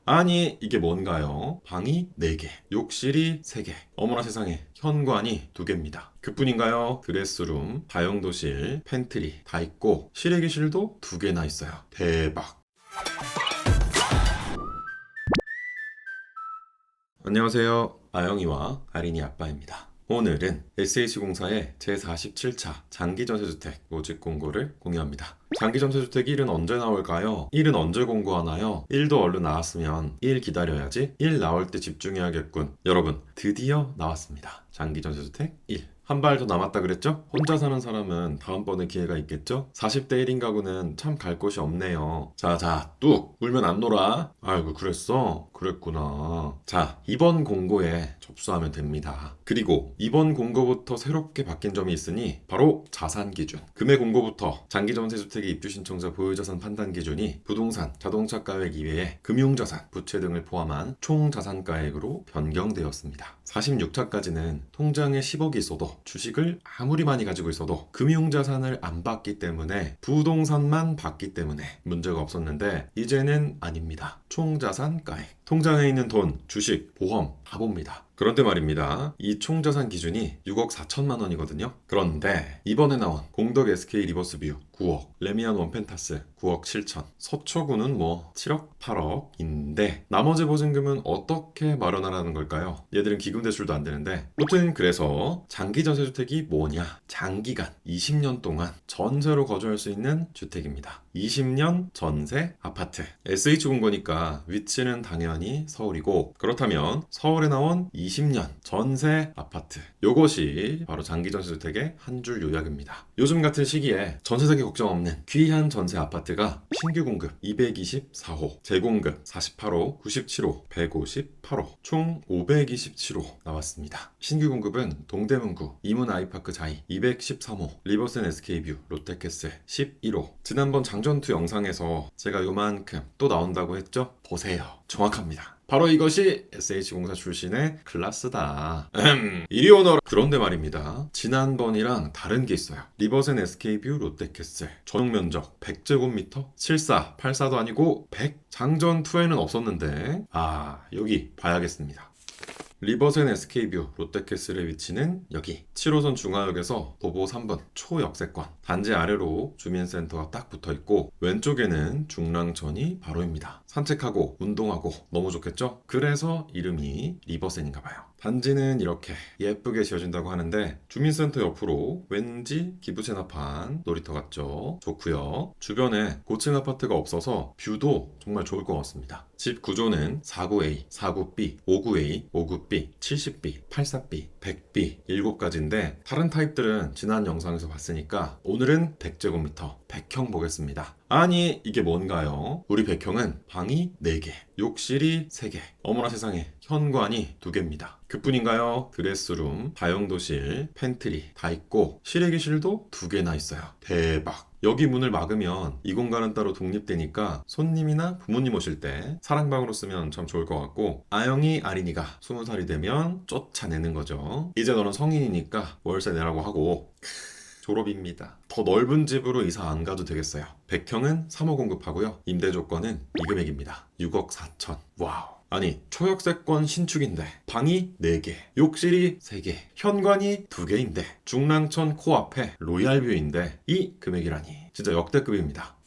아니 이게 뭔가요? 방이 4개, 욕실이 3개, 어머나 세상에 현관이 2개입니다. 그뿐인가요? 드레스룸, 다용도실, 팬트리 다 있고 실외기실도 2개나 있어요. 대박. 안녕하세요. 아영이와 아린이 아빠입니다. 오늘은 SH공사의 제47차 장기전세주택 모집 공고를 공유합니다. 장기전세주택 1은 언제 나올까요? 1은 언제 공고하나요? 1도 얼른 나왔으면 1 기다려야지. 1 나올 때 집중해야겠군. 여러분, 드디어 나왔습니다. 장기전세주택 1. 한 발 더 남았다 그랬죠? 혼자 사는 사람은 다음번에 기회가 있겠죠? 40대 1인 가구는 참 갈 곳이 없네요. 자, 뚝! 울면 안 놀아. 아이고, 그랬어? 그랬구나. 자, 이번 공고에 접수하면 됩니다. 그리고 이번 공고부터 새롭게 바뀐 점이 있으니 바로 자산 기준. 금액 공고부터 장기전세주택의 입주 신청자 보유자산 판단 기준이 부동산, 자동차 가액 이외에 금융자산, 부채 등을 포함한 총 자산 가액으로 변경되었습니다. 46차까지는 통장에 10억이 있어도 주식을 아무리 많이 가지고 있어도 금융자산을 안 받기 때문에 부동산만 받기 때문에 문제가 없었는데 이제는 아닙니다. 총자산 가액. 통장에 있는 돈, 주식, 보험 다 봅니다. 그런데 말입니다. 이 총자산 기준이 6억 4천만 원이거든요. 그런데 이번에 나온 공덕 SK 리버스뷰 9억, 레미안 원펜타스 9억 7천, 서초구는 7억 8억인데 나머지 보증금은 어떻게 마련하라는 걸까요? 얘들은 기금대출도 안 되는데 아무튼 그래서 장기전세주택이 뭐냐? 장기간 20년 동안 전세로 거주할 수 있는 주택입니다. 20년 전세 아파트. SH공고니까 위치는 당연히 서울이고 그렇다면 서울에 나온 20년 전세 아파트. 요것이 바로 장기전세주택의 한 줄 요약입니다. 요즘 같은 시기에 전세 사기 걱정 없는 귀한 전세 아파트가 신규 공급 224호, 재공급 48호, 97호, 158호, 총 527호 나왔습니다. 신규 공급은 동대문구 이문 아이파크 자이 213호, 리버센 SK뷰 롯데캐슬 11호. 지난번 장전투 영상에서 제가 요만큼 또 나온다고 했죠? 보세요. 정확합니다. 바로 이것이 SH공사 출신의 클라스다. 이리 오너라. 그런데 말입니다. 지난번이랑 다른 게 있어요. 리버센 SK뷰 롯데캐슬 전용 면적 100제곱미터 74, 84도 아니고 100. 장전2에는 없었는데 여기 봐야겠습니다. 리버센 SK뷰 롯데캐슬의 위치는 여기 7호선 중화역에서 도보 3분 초역세권. 단지 아래로 주민센터가 딱 붙어있고 왼쪽에는 중랑천이 바로입니다. 산책하고 운동하고 너무 좋겠죠? 그래서 이름이 리버센인가 봐요. 단지는 이렇게 예쁘게 지어진다고 하는데 주민센터 옆으로 왠지 기부 체납한 놀이터 같죠? 좋고요. 주변에 고층 아파트가 없어서 뷰도 정말 좋을 것 같습니다. 집 구조는 49A, 49B, 59A, 59B, 70B, 84B, 100B 7가지인데 다른 타입들은 지난 영상에서 봤으니까 오늘은 100제곱미터 100형 보겠습니다. 아니 이게 뭔가요? 우리 100형은 방이 4개, 욕실이 3개, 어머나 세상에 현관이 2개입니다. 그뿐인가요? 드레스룸, 다용도실, 팬트리 다 있고 실외기실도 2개나 있어요. 대박. 여기 문을 막으면 이 공간은 따로 독립되니까 손님이나 부모님 오실 때 사랑방으로 쓰면 참 좋을 것 같고 아영이 아린이가 20살이 되면 쫓아내는 거죠. 이제 너는 성인이니까 월세 내라고 하고 졸업입니다. 더 넓은 집으로 이사 안 가도 되겠어요. 100형은 3호 공급하고요. 임대 조건은 이 금액입니다. 6억 4천. 와우. 아니 초역세권 신축인데 방이 4개, 욕실이 3개, 현관이 2개인데 중랑천 코앞에 로얄뷰인데 이 금액이라니 진짜 역대급입니다.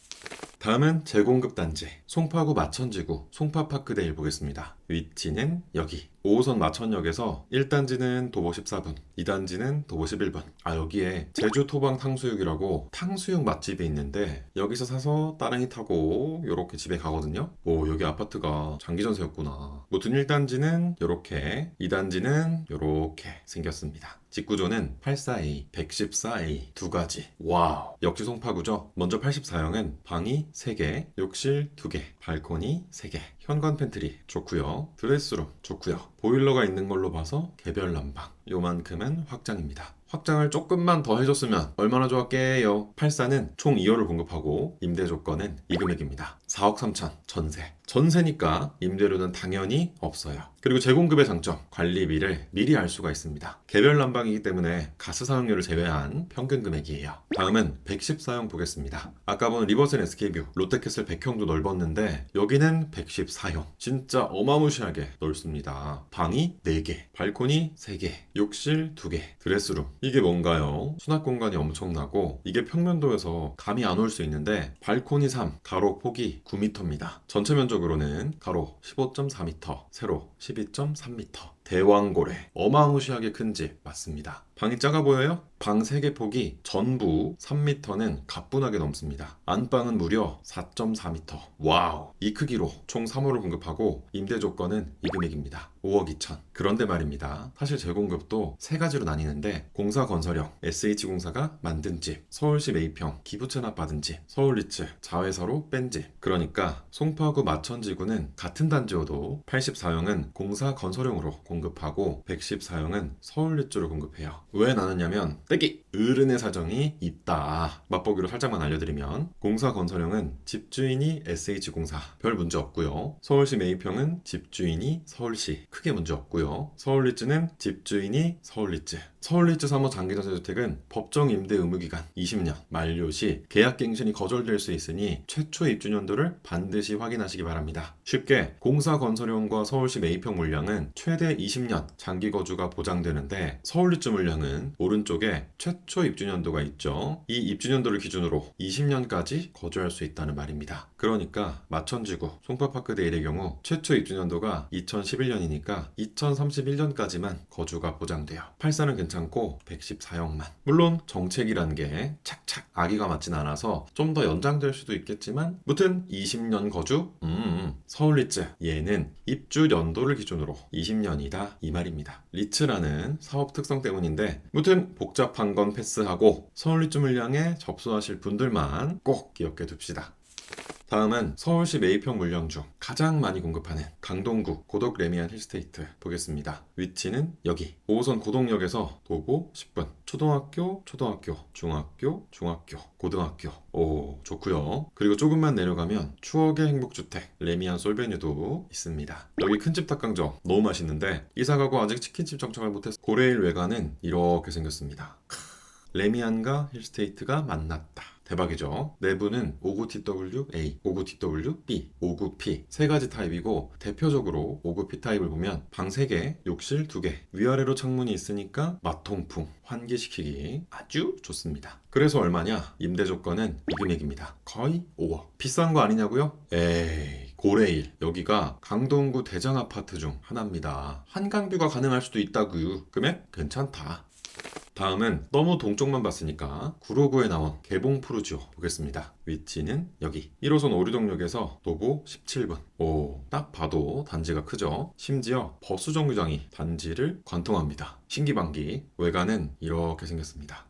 다음은 재공급 단지 송파구 마천지구 송파파크데일 보겠습니다. 위치는 여기 5호선 마천역에서 1단지는 도보 14분, 2단지는 도보 11분. 여기에 제주 토방 탕수육이라고 탕수육 맛집이 있는데 여기서 사서 따릉이 타고 요렇게 집에 가거든요. 여기 아파트가 장기전세였구나. 무튼 1단지는 요렇게, 2단지는 요렇게 생겼습니다. 직구조는 84A, 114A 2가지. 와우. 역시 송파구죠. 먼저 84형은 방이 3개, 욕실 2개, 발코니 3개, 현관 팬트리 좋고요. 드레스룸 좋고요. 보일러가 있는 걸로 봐서 개별 난방. 요만큼은 확장입니다. 확장을 조금만 더 해줬으면 얼마나 좋았게요. 84는 총 2호를 공급하고 임대 조건은 이 금액입니다. 4억 3천 전세. 전세니까 임대료는 당연히 없어요. 그리고 재공급의 장점, 관리비를 미리 알 수가 있습니다. 개별 난방이기 때문에 가스 사용료를 제외한 평균 금액이에요. 다음은 114형 보겠습니다. 아까 본 리버센 SK뷰, 롯데캐슬 100형도 넓었는데 여기는 114형. 진짜 어마무시하게 넓습니다. 방이 4개, 발코니 3개, 욕실 2개, 드레스룸. 이게 뭔가요? 수납 공간이 엄청나고 이게 평면도에서 감이 안 올 수 있는데 발코니 3, 가로 폭이 9m입니다. 전체 면적으로는 가로 15.4m, 세로 12.3m. 대왕고래. 어마무시하게 큰 집 맞습니다. 방이 작아 보여요? 방 3개 폭이 전부 3m는 가뿐하게 넘습니다. 안방은 무려 4.4m. 와우! 이 크기로 총 3호를 공급하고 임대 조건은 이 금액입니다. 5억 2천. 그런데 말입니다. 사실 재공급도 3가지로 나뉘는데 공사 건설형, SH공사가 만든 집, 서울시 매입형, 기부 체납 받은 집, 서울리츠, 자회사로 뺀 집. 그러니까 송파구 마천지구는 같은 단지여도 84형은 공사 건설형으로 공급하고 114형은 서울리츠로 공급해요. 왜 나누냐면 떼기! 어른의 사정이 있다. 맛보기로 살짝만 알려드리면 공사 건설형은 집주인이 SH공사 별 문제 없고요. 서울시 매입형은 집주인이 서울시 크게 문제 없고요. 서울리츠는 집주인이 서울리츠. 서울리츠 3호 장기전세주택은 법정 임대 의무기간 20년 만료 시 계약갱신이 거절될 수 있으니 최초 입주년도를 반드시 확인하시기 바랍니다. 쉽게 공사 건설형과 서울시 매입형 물량은 최대 20년 장기 거주가 보장되는데 서울리츠 물량은 오른쪽에 최초 입주년도가 있죠. 이 입주년도를 기준으로 20년까지 거주할 수 있다는 말입니다. 그러니까 마천지구 송파파크데일의 경우 최초 입주년도가 2011년이니까 2031년까지만 거주가 보장돼요. 84는 괜찮고 114형만. 물론 정책이란 게 착착 아기가 맞진 않아서 좀 더 연장될 수도 있겠지만 무튼 20년 거주? 서울리츠 얘는 입주 연도를 기준으로 20년이다 이 말입니다. 리츠라는 사업 특성 때문인데 무튼 복잡한 건 패스하고 서울리츠 물량에 접수하실 분들만 꼭 기억해 둡시다. 다음은 서울시 매입형 물량 중 가장 많이 공급하는 강동구 고덕 레미안 힐스테이트 보겠습니다. 위치는 여기 5호선 고동역에서 도보 10분. 초등학교, 중학교, 고등학교. 오, 좋고요. 그리고 조금만 내려가면 추억의 행복주택 레미안 솔베뉴도 있습니다. 여기 큰집 닭강정 너무 맛있는데 이사가고 아직 치킨집 정착을 못해서 고레일 외관은 이렇게 생겼습니다. 레미안과 힐스테이트가 만났다. 대박이죠. 내부는 59TWA, 59TWB, 59P 세 가지 타입이고 대표적으로 59P 타입을 보면 방 3개, 욕실 2개, 위아래로 창문이 있으니까 마통풍, 환기시키기 아주 좋습니다. 그래서 얼마냐? 임대 조건은 이 금액입니다. 거의 5억. 비싼 거 아니냐고요? 에이. 고레일 여기가 강동구 대장 아파트 중 하나입니다. 한강뷰가 가능할 수도 있다고요. 금액 괜찮다. 다음은 너무 동쪽만 봤으니까 구로구에 나온 개봉 푸르지오 보겠습니다. 위치는 여기 1호선 오류동역에서 도보 17분. 오, 딱 봐도 단지가 크죠. 심지어 버스 정류장이 단지를 관통합니다. 신기방기. 외관은 이렇게 생겼습니다.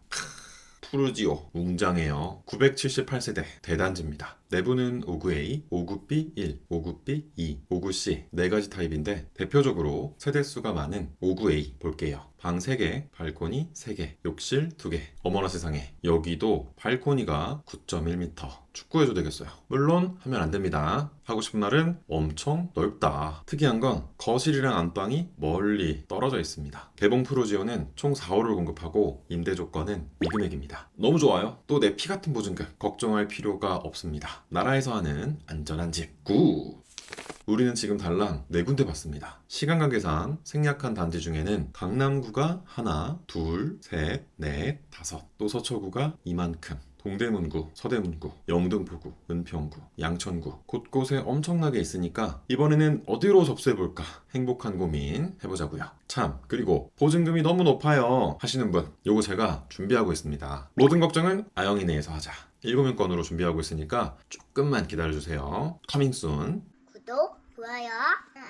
푸르지오 웅장해요. 978세대 대단지입니다. 내부는 59A, 59B1, 59B2, 59C 4가지 타입인데 대표적으로 세대수가 많은 59A 볼게요. 방 3개, 발코니 3개, 욕실 2개. 어머나 세상에 여기도 발코니가 9.1m. 축구해도 되겠어요. 물론 하면 안 됩니다. 하고 싶은 말은 엄청 넓다. 특이한 건 거실이랑 안방이 멀리 떨어져 있습니다. 개봉 프로지오는 총 4호를 공급하고 임대 조건은 이 금액입니다. 너무 좋아요. 또 내 피 같은 보증금 걱정할 필요가 없습니다. 나라에서 하는 안전한 집. 굿! 우리는 지금 달랑 4군데 봤습니다. 시간 관계상 생략한 단지 중에는 강남구가 하나, 둘, 셋, 넷, 다섯. 또 서초구가 이만큼. 동대문구, 서대문구, 영등포구, 은평구, 양천구 곳곳에 엄청나게 있으니까 이번에는 어디로 접수해볼까 행복한 고민 해보자고요. 참 그리고 보증금이 너무 높아요 하시는 분 요거 제가 준비하고 있습니다. 모든 걱정은 아영이네에서 하자. 7명권으로 준비하고 있으니까 조금만 기다려주세요. 커밍 순. 구독, 좋아요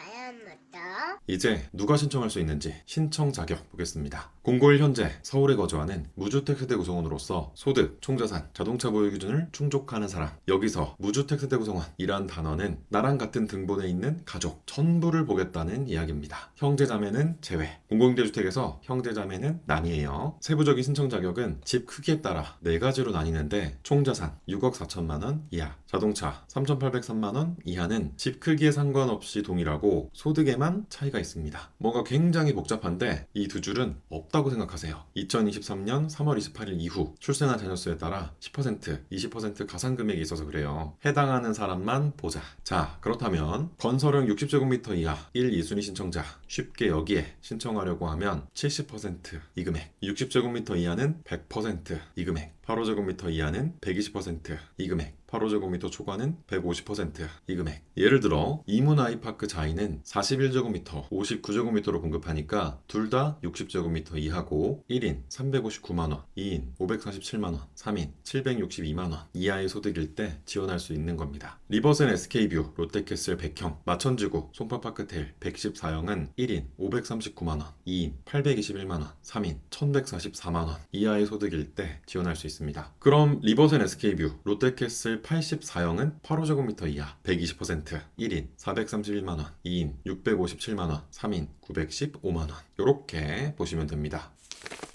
알았다. 이제 누가 신청할 수 있는지 신청 자격 보겠습니다. 공고일 현재 서울에 거주하는 무주택 세대 구성원으로서 소득, 총자산, 자동차 보유 기준을 충족하는 사람. 여기서 무주택 세대 구성원이란 단어는 나랑 같은 등본에 있는 가족 전부를 보겠다는 이야기입니다. 형제자매는 제외. 공공임대주택에서 형제자매는 난이에요. 세부적인 신청 자격은 집 크기에 따라 4가지로 나뉘는데 총자산 6억 4천만 원 이하, 자동차 3,803만 원 이하는 집 크기에 상관없이 동일하고 소득에만 차이가 있습니다. 뭔가 굉장히 복잡한데 이 두 줄은 없다고 생각하세요. 2023년 3월 28일 이후 출생한 자녀 수에 따라 10%, 20% 가산 금액이 있어서 그래요. 해당하는 사람만 보자. 자, 그렇다면 건설형 60제곱미터 이하 1, 2순위 신청자 쉽게 여기에 신청하려고 하면 70% 이 금액, 60제곱미터 이하는 100% 이 금액, 85제곱미터 이하는 120% 이 금액, 85제곱미터 초과는 150% 이 금액. 예를 들어 이문 아이파크 자이는 41제곱미터, 59제곱미터로 공급하니까 둘 다 60제곱미터 이하고 1인 359만원, 2인 547만원, 3인 762만원 이하의 소득일 때 지원할 수 있는 겁니다. 리버센 SK뷰, 롯데캐슬 백형, 마천지구, 송파파크텔 114형은 1인 539만원, 2인 821만원, 3인 1144만원 이하의 소득일 때 지원할 수 있습니다. 그럼 리버센 SK뷰, 롯데캐슬 84형은 8호제곱미터 이하 120%, 1인 431만원, 2인 657만원, 3인 915만원 이렇게 보시면 됩니다.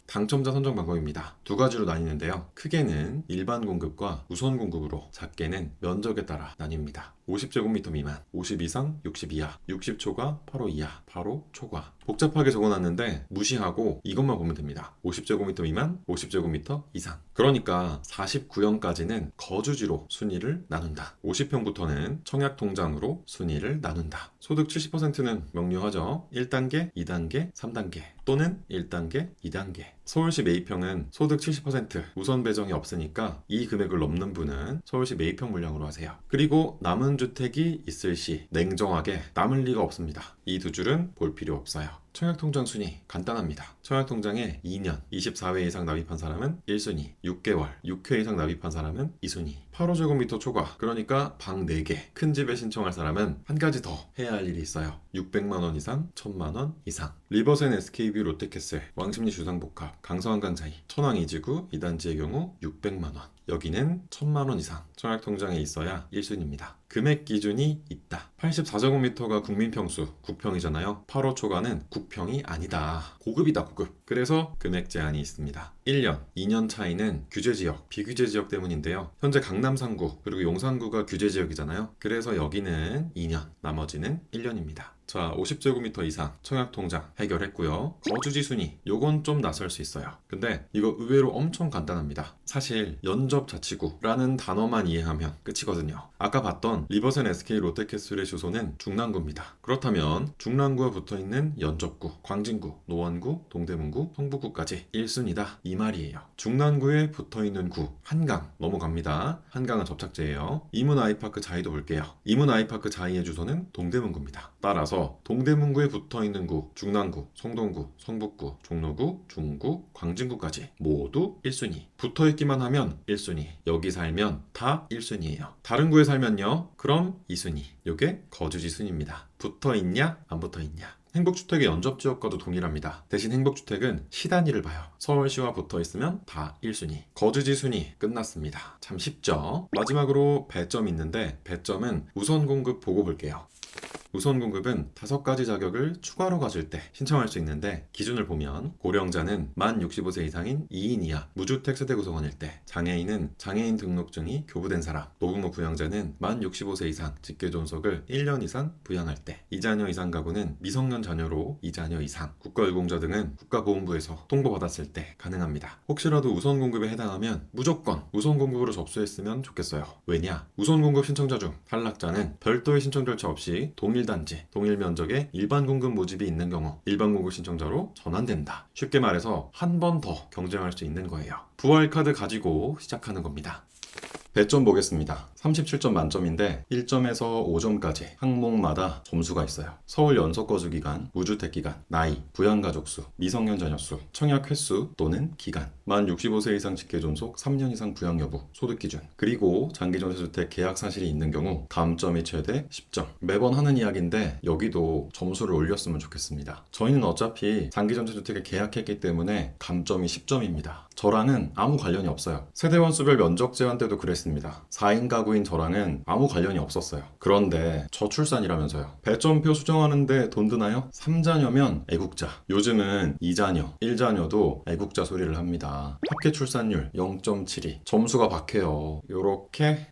당첨자 선정 방법입니다. 두 가지로 나뉘는데요. 크게는 일반 공급과 우선 공급으로, 작게는 면적에 따라 나뉩니다. 50제곱미터 미만, 50 이상, 60 이하, 60초과, 8호 이하, 8호 초과. 복잡하게 적어놨는데 무시하고 이것만 보면 됩니다. 50제곱미터 미만, 50제곱미터 이상. 그러니까 49형까지는 거주지로 순위를 나눈다. 50형부터는 청약통장으로 순위를 나눈다. 소득 70%는 명료하죠. 1단계, 2단계, 3단계 또는 1단계, 2단계. 서울시 매입형은 소득 70% 우선 배정이 없으니까 이 금액을 넘는 분은 서울시 매입형 물량으로 하세요. 그리고 남은 주택이 있을 시 냉정하게 남을 리가 없습니다. 이 두 줄은 볼 필요 없어요. 청약통장 순위 간단합니다. 청약통장에 2년 24회 이상 납입한 사람은 1순위, 6개월 6회 이상 납입한 사람은 2순위. 8호제곱미터 초과, 그러니까 방 4개 큰 집에 신청할 사람은 한 가지 더 해야 할 일이 있어요. 600만원 이상, 1000만원 이상. 리버센 SK뷰 롯데캐슬, 왕십리 주상복합, 강서한강자이, 천왕 이지구 2단지의 경우 600만원. 여기는 1000만원 이상 청약통장에 있어야 1순위입니다. 금액 기준이 있다. 84제곱미터가 국민평수 9평이잖아요. 8호 초과는 9평이 아니다. 고급이다, 고급. 그래서 금액 제한이 있습니다. 1년, 2년 차이는 규제지역, 비규제지역 때문인데요. 현재 강남 3구 그리고 용산구가 규제지역이잖아요. 그래서 여기는 2년, 나머지는 1년입니다. 자, 50제곱미터 이상 청약통장 해결했고요. 거주지 순위, 요건 좀 낯설 수 있어요. 근데 이거 의외로 엄청 간단합니다. 사실 연접자치구라는 단어만 이해하면 끝이거든요. 아까 봤던 리버센 SK 롯데캐슬의 주소는 중랑구입니다. 그렇다면 중랑구와 붙어있는 연접구, 광진구, 노원구, 동대문구, 성북구까지 1순위다 이 말이에요. 중랑구에 붙어있는 구, 한강 넘어갑니다. 한강은 접착제예요. 이문 아이파크 자이도 볼게요. 이문 아이파크 자이의 주소는 동대문구입니다. 따라서 동대문구에 붙어있는 구, 중랑구, 성동구, 성북구, 종로구, 중구, 광진구까지 모두 1순위. 붙어있기만 하면 1순위. 여기 살면 다 1순위예요. 다른 구에 살면요? 그럼 2순위. 요게 거주지 순위입니다. 붙어있냐? 안 붙어있냐? 행복주택의 연접지역과도 동일합니다. 대신 행복주택은 시단위를 봐요. 서울시와 붙어있으면 다 1순위. 거주지 순위 끝났습니다. 참 쉽죠? 마지막으로 배점이 있는데 배점은 우선 공급 보고 볼게요. 우선 공급은 5가지 자격을 추가로 가질 때 신청할 수 있는데 기준을 보면 고령자는 만 65세 이상인 2인 이하 무주택 세대 구성원일 때, 장애인은 장애인 등록증이 교부된 사람, 노부모 부양자는 만 65세 이상 직계 존속을 1년 이상 부양할 때, 2자녀 이상 가구는 미성년 자녀로 2자녀 이상, 국가유공자 등은 국가보훈부에서 통보받았을 때 가능합니다. 혹시라도 우선 공급에 해당하면 무조건 우선 공급으로 접수했으면 좋겠어요. 왜냐? 우선 공급 신청자 중 탈락자는 별도의 신청 절차 없이 동일 단지, 동일 면적의 일반 공급 모집이 있는 경우 일반 공급 신청자로 전환된다. 쉽게 말해서 한 번 더 경쟁할 수 있는 거예요. 부활 카드 가지고 시작하는 겁니다. 배점 보겠습니다. 37점 만점인데 1점에서 5점까지 항목마다 점수가 있어요. 서울 연속거주기간, 무주택기간, 나이, 부양가족수, 미성년 자녀수, 청약 횟수 또는 기간, 만 65세 이상 직계존속, 3년 이상 부양 여부, 소득기준, 그리고 장기전세주택 계약 사실이 있는 경우 감점이 최대 10점. 매번 하는 이야기인데 여기도 점수를 올렸으면 좋겠습니다. 저희는 어차피 장기전세주택에 계약했기 때문에 감점이 10점입니다. 저랑은 아무 관련이 없어요. 세대원 수별 면적 제한 때도 그랬습니다. 4인 가구인 저랑은 아무 관련이 없었어요. 그런데 저출산이라면서요. 배점표 수정하는데 돈 드나요? 3자녀면 애국자. 요즘은 2자녀, 1자녀도 애국자 소리를 합니다. 합계 출산율 0.72. 점수가 박해요. 요렇게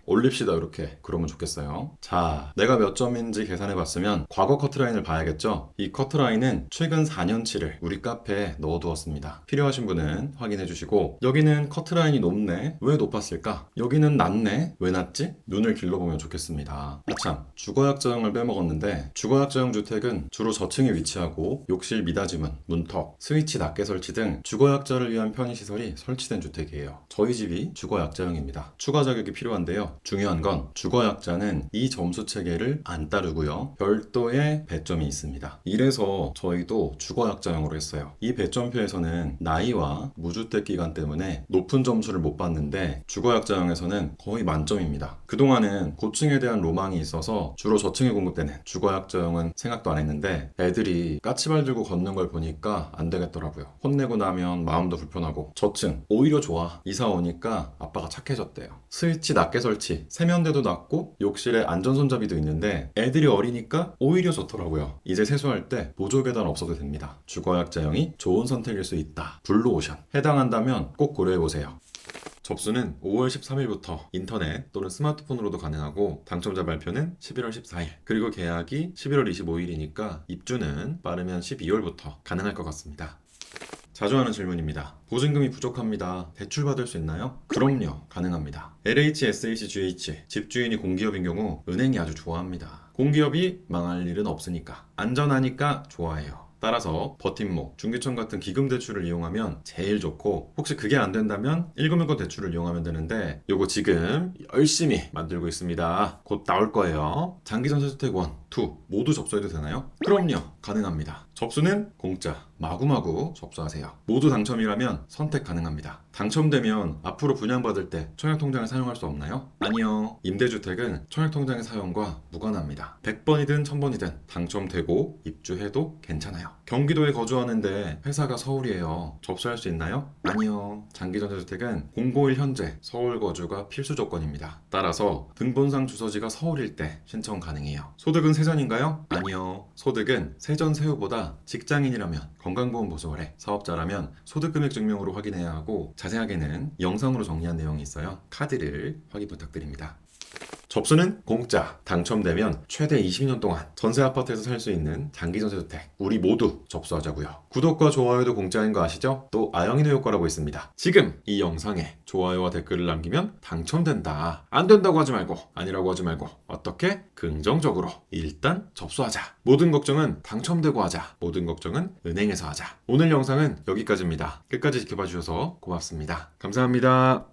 올립시다. 요렇게. 그러면 좋겠어요. 자, 내가 몇 점인지 계산해봤으면 과거 커트라인을 봐야겠죠? 이 커트라인은 최근 4년치를 우리 카페에 넣어두었습니다. 필요하신 분은 확인해주시고, 여기는 커트라인이 높네. 왜 높았을까? 여기는 낮네. 왜 낮지? 눈을 길러보면 좋겠습니다. 아참, 주거약자형을 빼먹었는데 주거약자형 주택은 주로 저층에 위치하고 욕실 미닫이문, 문턱, 스위치 낮게 설치 등 주거약자를 위한 편의시설이 설치된 주택이에요. 저희 집이 주거약자형입니다. 추가 자격이 필요한데요. 중요한 건 주거약자는 이 점수 체계를 안 따르고요. 별도의 배점이 있습니다. 이래서 저희도 주거약자형으로 했어요. 이 배점표에서는 나이와 무주택 기간 때문에 높은 점수를 못 받는데 주거약자형에서는 거의 만점입니다. 그동안은 고층에 대한 로망이 있어서 주로 저층에 공급되는 주거약자형은 생각도 안 했는데 애들이 까치발 들고 걷는 걸 보니까 안 되겠더라고요. 혼내고 나면 마음도 불편하고. 저층 오히려 좋아. 이사 오니까 아빠가 착해졌대요. 스위치 낮게 설치, 세면대도 낮고 욕실에 안전손잡이도 있는데 애들이 어리니까 오히려 좋더라고요. 이제 세수할 때 보조 계단 없어도 됩니다. 주거약자형이 좋은 선택일 수 있다. 블루오션 해당한다면 꼭 고려해보세요. 접수는 5월 13일부터 인터넷 또는 스마트폰으로도 가능하고 당첨자 발표는 11월 14일, 그리고 계약이 11월 25일이니까 입주는 빠르면 12월부터 가능할 것 같습니다. 자주 하는 질문입니다. 보증금이 부족합니다. 대출 받을 수 있나요? 그럼요, 가능합니다. LH, SH, GH, 집주인이 공기업인 경우 은행이 아주 좋아합니다. 공기업이 망할 일은 없으니까, 안전하니까 좋아해요. 따라서 버팀목, 중개청 같은 기금 대출을 이용하면 제일 좋고, 혹시 그게 안 된다면 1금융권 대출을 이용하면 되는데 요거 지금 열심히 만들고 있습니다. 곧 나올 거예요. 장기전세주택 1, 2 모두 접수해도 되나요? 그럼요, 가능합니다. 접수는 공짜, 마구마구 접수하세요. 모두 당첨이라면 선택 가능합니다. 당첨되면 앞으로 분양받을 때 청약통장을 사용할 수 없나요? 아니요. 임대주택은 청약통장의 사용과 무관합니다. 100번이든 1000번이든 당첨되고 입주해도 괜찮아요. 경기도에 거주하는데 회사가 서울이에요. 접수할 수 있나요? 아니요. 장기전세주택은 공고1 현재 서울 거주가 필수 조건입니다. 따라서 등본상 주소지가 서울일 때 신청 가능해요. 소득은 세전인가요? 아니요. 소득은 세전 세후보다 직장인이라면 건강보험 보조월에, 사업자라면 소득금액 증명으로 확인해야 하고, 자세하게는 영상으로 정리한 내용이 있어요. 카드를 확인 부탁드립니다. 접수는 공짜, 당첨되면 최대 20년 동안 전세 아파트에서 살 수 있는 장기전세주택 우리 모두 접수하자고요. 구독과 좋아요도 공짜인 거 아시죠? 또 아영이네 효과라고 있습니다. 지금 이 영상에 좋아요와 댓글을 남기면 당첨된다. 안 된다고 하지 말고, 아니라고 하지 말고, 어떻게? 긍정적으로 일단 접수하자. 모든 걱정은 당첨되고 하자. 모든 걱정은 은행에서 하자. 오늘 영상은 여기까지입니다. 끝까지 지켜봐 주셔서 고맙습니다. 감사합니다.